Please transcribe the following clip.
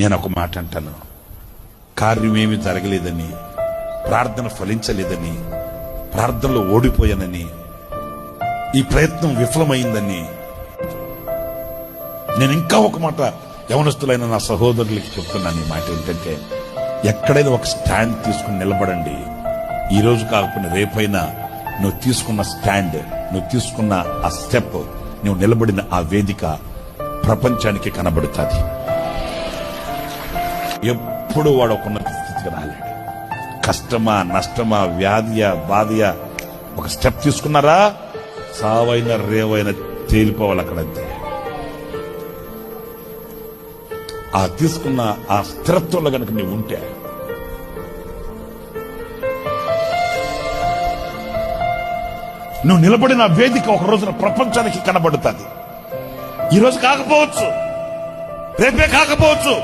నేను ఒక మాట అంటాను, కార్యమేమి జరగలేదని, ప్రార్థన ఫలించలేదని, ప్రార్థనలో ఓడిపోయానని, ఈ ప్రయత్నం విఫలమైందని, నేను ఇంకా ఒక మాట యవనస్తులైన నా సహోదరులకి చెప్తున్నాను. ఈ మాట ఏంటంటే, ఎక్కడైనా ఒక స్టాండ్ తీసుకుని నిలబడండి. ఈ రోజు కాకపోయినా రేపైనా నువ్వు తీసుకున్న స్టాండ్, నువ్వు తీసుకున్న ఆ స్టెప్, నువ్వు నిలబడిన ఆ వేదిక ప్రపంచానికి కనబడుతుంది. ఎప్పుడు వాడు ఒక ఉన్నత స్థితికి రాలేడు. కష్టమా, నష్టమా, వ్యాధియా, బాధయా, ఒక స్టెప్ తీసుకున్నారా, సావైన రేవైన తేలిపోవాలి అక్కడంతే. ఆ తీసుకున్న ఆ స్థిరత్వంలో కనుక నీవు ఉంటే, నువ్వు నిలబడిన వేదిక ఒక రోజున ప్రపంచానికి కనబడుతుంది. ఈ రోజు కాకపోవచ్చు, రేపే కాకపోవచ్చు.